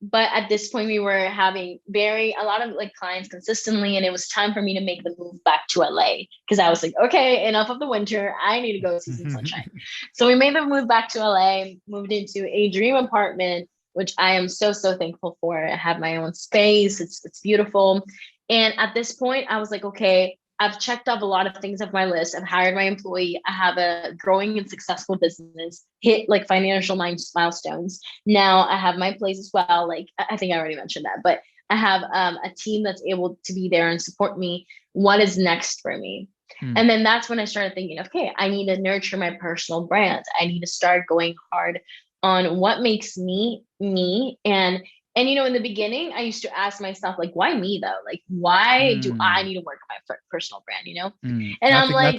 B: But at this point, we were having a lot of like clients consistently, and it was time for me to make the move back to LA because I was like, okay, enough of the winter. I need to go see some sunshine. So we made the move back to LA, moved into a dream apartment, which I am so, so thankful for. I have my own space. It's beautiful. And at this point, I was like, okay, I've checked off a lot of things off my list. I've hired my employee. I have a growing and successful business, hit like financial milestones. Now I have my place as well. Like I think I already mentioned that, but I have a team that's able to be there and support me. What is next for me? And then that's when I started thinking, okay, I need to nurture my personal brand. I need to start going hard on what makes me me. And, you know, in the beginning, I used to ask myself, like, why me though? Like, why do I need to work on my personal brand, you know? And
A: not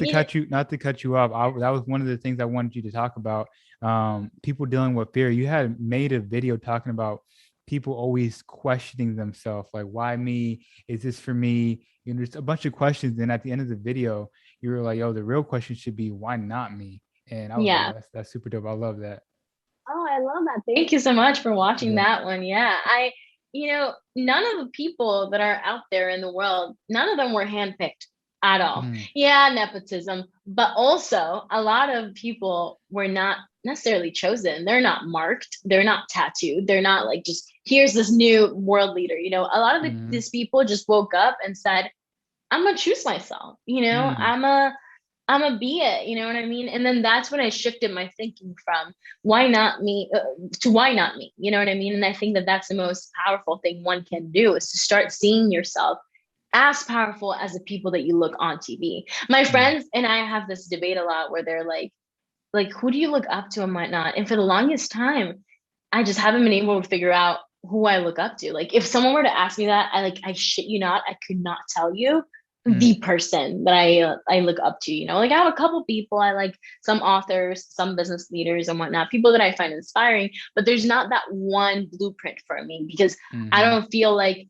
A: to cut you off. That was one of the things I wanted you to talk about. People dealing with fear. You had made a video talking about people always questioning themselves. Like, why me? Is this for me? You know, there's a bunch of questions. And at the end of the video, you were like, yo, the real question should be, why not me? And I was like, that's super dope. I love that.
B: Oh, I love that. Thank you so much for watching that one. Yeah. You know, none of the people that are out there in the world, none of them were handpicked at all. Yeah, nepotism, but also a lot of people were not necessarily chosen. They're not marked. They're not tattooed. They're not like, just here's this new world leader. You know, a lot of these people just woke up and said, I'm going to choose myself. You know, I'm a be it, you know what I mean? And then that's when I shifted my thinking from why not me to why not me, you know what I mean? And I think that that's the most powerful thing one can do, is to start seeing yourself as powerful as the people that you look on TV. My friends and I have this debate a lot where they're like, who do you look up to and whatnot? And for the longest time, I just haven't been able to figure out who I look up to. Like if someone were to ask me that, I shit you not, I could not tell you the person that I look up to, you know, like I have a couple people, I like some authors, some business leaders and whatnot, people that I find inspiring, but there's not that one blueprint for me because I feel like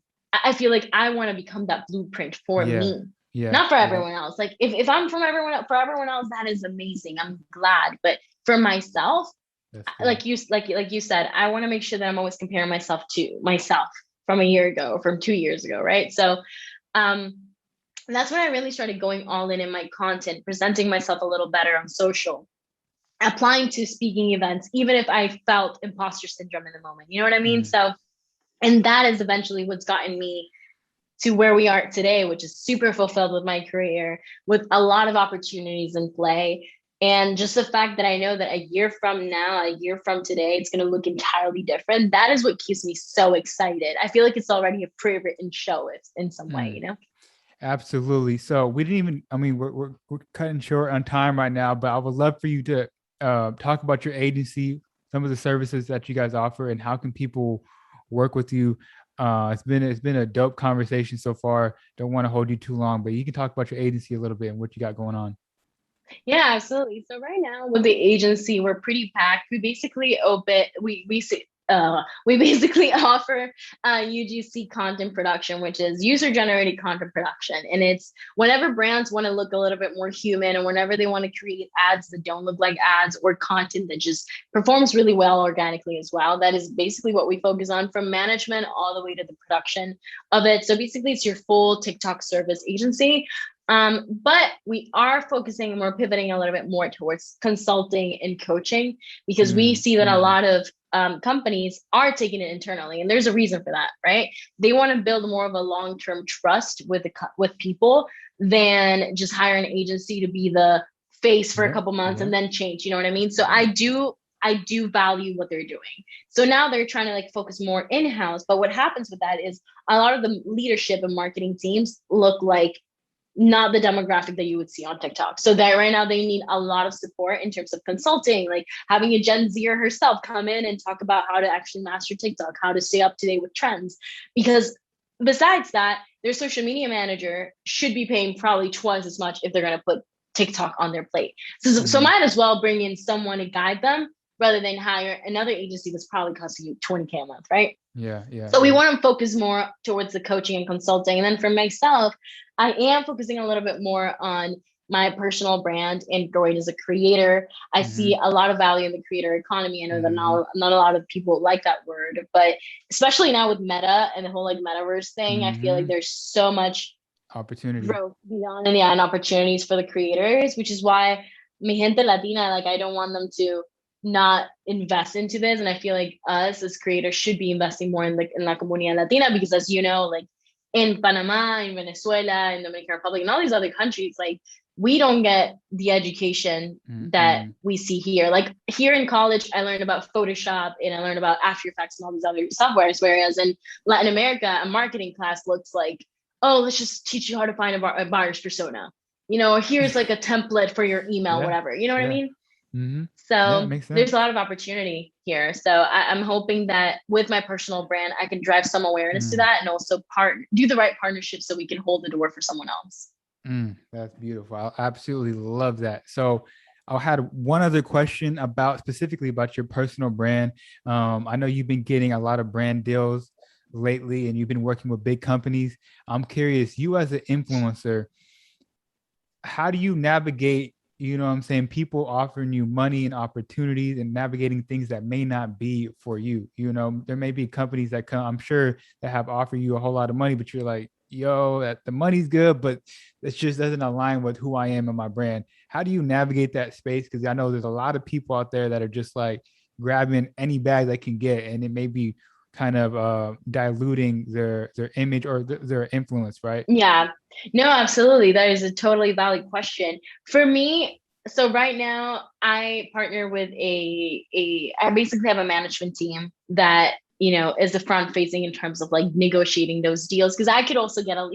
B: I want to become that blueprint for me, not for everyone else. Like if I'm for everyone else, that is amazing. I'm glad. But for myself, like you said, I want to make sure that I'm always comparing myself to myself from a year ago or from 2 years ago. Right. So, and that's when I really started going all in my content, presenting myself a little better on social, applying to speaking events, even if I felt imposter syndrome in the moment. You know what I mean? So, and that is eventually what's gotten me to where we are today, which is super fulfilled with my career, with a lot of opportunities in play. And just the fact that I know that a year from now, a year from today, it's going to look entirely different. That is what keeps me so excited. I feel like it's already a pre-written show in some way, you know?
A: Absolutely. So we didn't even, I mean, we're cutting short on time right now, but I would love for you to talk about your agency, some of the services that you guys offer, and how can people work with you. It's been a dope conversation so far. Don't want to hold you too long, but you can talk about your agency a little bit and what you got going on.
B: Yeah, absolutely. So right now with the agency, we're pretty packed. We basically we basically offer UGC content production, which is user generated content production. And it's whenever brands want to look a little bit more human, and whenever they want to create ads that don't look like ads, or content that just performs really well organically as well. That is basically what we focus on, from management all the way to the production of it. So basically it's your full TikTok service agency. But we are focusing and we're pivoting a little bit more towards consulting and coaching, because we see that a lot of companies are taking it internally, and there's a reason for that, right? They want to build more of a long-term trust with people than just hire an agency to be the face for a couple months and then change. You know what I mean? So I do value what they're doing. So now they're trying to focus more in-house. But what happens with that is a lot of the leadership and marketing teams look like not the demographic that you would see on TikTok. So that right now they need a lot of support in terms of consulting, like having a Gen Zer herself come in and talk about how to actually master TikTok, how to stay up to date with trends, because besides that, their social media manager should be paying probably twice as much if they're going to put TikTok on their plate. So
A: Mm-hmm.
B: might as well bring in someone to guide them rather than hire another agency that's probably costing you 20K a month, right?
A: Yeah, yeah,
B: So we
A: yeah.
B: want to focus more towards the coaching and consulting. And then for myself, I am focusing a little bit more on my personal brand and growing as a creator. I
A: Mm-hmm.
B: see a lot of value in the creator economy. I know that
A: Mm-hmm.
B: not a lot of people like that word, but especially now with Meta and the whole like metaverse thing, I feel like
A: Mm-hmm.
B: there's so much
A: Opportunity.
B: growth beyond and opportunities for the creators, which is why mi gente latina, like I don't want them to not invest into this. And I feel like us as creators should be investing more in the in la comunidad latina, because as you know, like in Panama, in Venezuela, in Dominican Republic, and all these other countries, like we don't get the education that
A: Mm-hmm.
B: we see here. Like here in college, I learned about Photoshop and I learned about After Effects and all these other softwares. Whereas in Latin America, a marketing class looks like, oh, let's just teach you how to find a buyer's persona. Or here's like a template for your email,
A: Yeah,
B: whatever. You know what I
A: yeah.
B: mean?
A: Mm-hmm. Yeah,
B: So
A: makes
B: there's a
A: sense.
B: lot of opportunity here. So I'm hoping that with my personal brand, I can drive some awareness to
A: Mm.
B: that and also do the right partnerships so we can hold the door for someone else.
A: That's beautiful. I absolutely love that. So I had one other question about specifically about your personal brand. I know you've been getting a lot of brand deals lately and you've been working with big companies. I'm curious, you as an influencer, how do you navigate, what I'm saying, people offering you money and opportunities and navigating things that may not be for you? There may be companies that come, I'm sure, that have offered you a whole lot of money, but you're like, yo, that the money's good, but it just doesn't align with who I am and my brand. How do you navigate that space? Because I know there's a lot of people out there that are just like grabbing any bag they can get, and it may be kind of diluting their image or their influence, right?
B: Yeah, no, absolutely. That is a totally valid question. For me, so right now I partner with I basically have a management team that, is the front facing in terms of like negotiating those deals. Cause I could also get at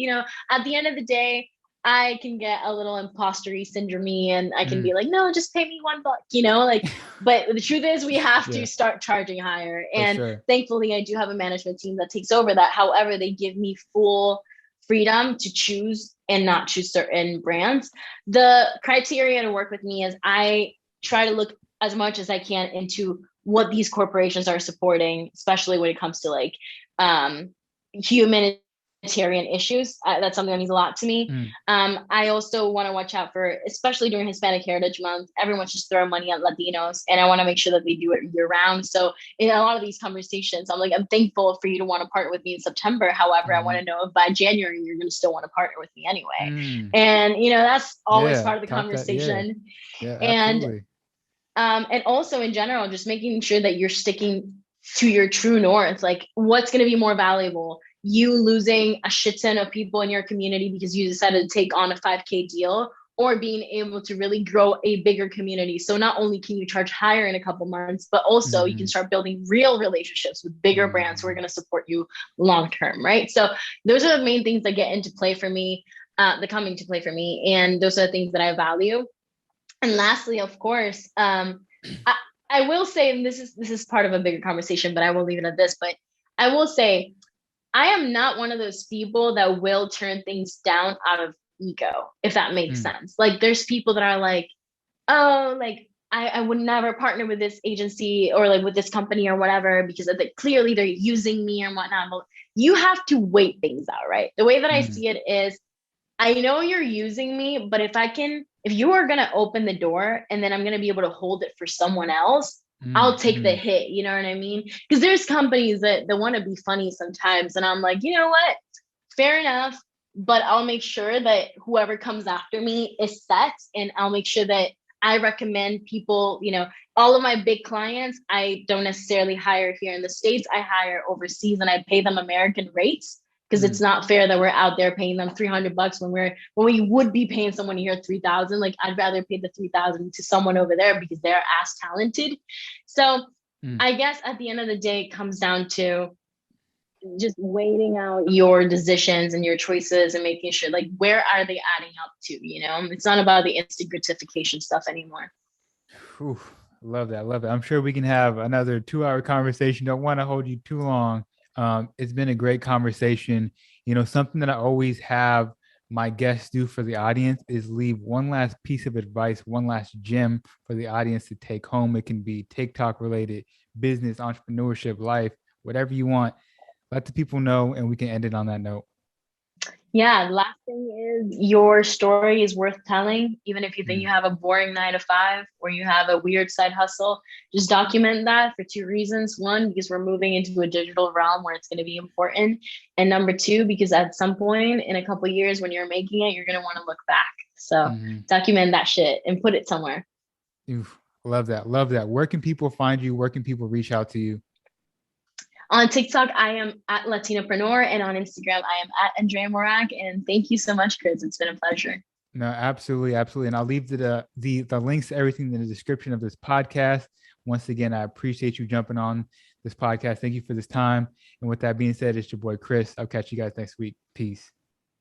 B: the end of the day, I can get a little impostery syndrome and I can be
A: Mm.
B: like, no, just pay me $1, like, but the truth is we have to
A: Yeah,
B: start charging higher.
A: for
B: And
A: sure.
B: thankfully I do have a management team that takes over that. However, they give me full freedom to choose and not choose certain brands. The criteria to work with me is I try to look as much as I can into what these corporations are supporting, especially when it comes to like human humanitarian issues. That's something that means a lot to me.
A: Mm.
B: I also want to watch out for, especially during Hispanic Heritage Month, everyone's just throwing money at Latinos, and I want to make sure that they do it year round. So in a lot of these conversations, I'm like, I'm thankful for you to want to partner with me in September. However, I want
A: Mm-hmm.
B: to know if by January you're going to still want to partner with me anyway.
A: Mm.
B: And that's always
A: Yeah,
B: part of the
A: talk that. Yeah,
B: conversation.
A: yeah,
B: And
A: absolutely.
B: and also in general, just making sure that you're sticking to your true north. Like, what's going to be more valuable? You losing a shit ton of people in your community because you decided to take on a 5K deal, or being able to really grow a bigger community. So not only can you charge higher in a couple months, but also you can
A: Mm-hmm.
B: start building real relationships with bigger brands who are
A: Mm-hmm.
B: going to support you long term, right? So those are the main things that get into play for me, that come into play for me, and those are the things that I value. And lastly, of course, I, I will say, and this is part of a bigger conversation, but I will leave it at this. But I will say, I am not one of those people that will turn things down out of ego, if that makes
A: Mm.
B: sense. Like, there's people that are like, oh, like I would never partner with this agency or like with this company or whatever because clearly they're using me and whatnot. But you have to wait things out, right? The way that I
A: Mm.
B: see it is, I know you're using me, but if you are going to open the door and then I'm going to be able to hold it for someone else, I'll take the
A: Mm-hmm.
B: hit. You know what I mean? Because there's companies that want to be funny sometimes. And I'm like, you know what? Fair enough. But I'll make sure that whoever comes after me is set. And I'll make sure that I recommend people, all of my big clients, I don't necessarily hire here in the States. I hire overseas and I pay them American rates, because it's
A: Mm.
B: not fair that we're out there paying them $300 when we would be paying someone here 3,000. Like, I'd rather pay the 3,000 to someone over there because they're as talented. So
A: Mm.
B: I guess at the end of the day, it comes down to just weighing out your decisions and your choices and making sure, like, where are they adding up to? It's not about the instant gratification stuff anymore.
A: Whew. Love that. Love it. I'm sure we can have another 2-hour conversation. Don't want to hold you too long. It's been a great conversation. Something that I always have my guests do for the audience is leave one last piece of advice, one last gem for the audience to take home. It can be TikTok related, business, entrepreneurship, life, whatever you want. Let the people know, and we can end it on that note.
B: Yeah, last thing is your story is worth telling. Even if you think you
A: Mm,
B: have a boring 9 to 5 or you have a weird side hustle, just document that for two reasons. One, because we're moving into a digital realm where it's going to be important. And number two, because at some point in a couple of years when you're making it, you're going to want to look back. So
A: mhm.
B: document that shit and put it somewhere.
A: Oof, love that. Love that. Where can people find you? Where can people reach out to you?
B: On TikTok, I am at Latinopreneur, and on Instagram, I am at Andrea Mora. And thank you so much, Chris. It's been a pleasure.
A: No, absolutely, absolutely. And I'll leave the links to everything in the description of this podcast. Once again, I appreciate you jumping on this podcast. Thank you for this time. And with that being said, it's your boy Chris. I'll catch you guys next week. Peace.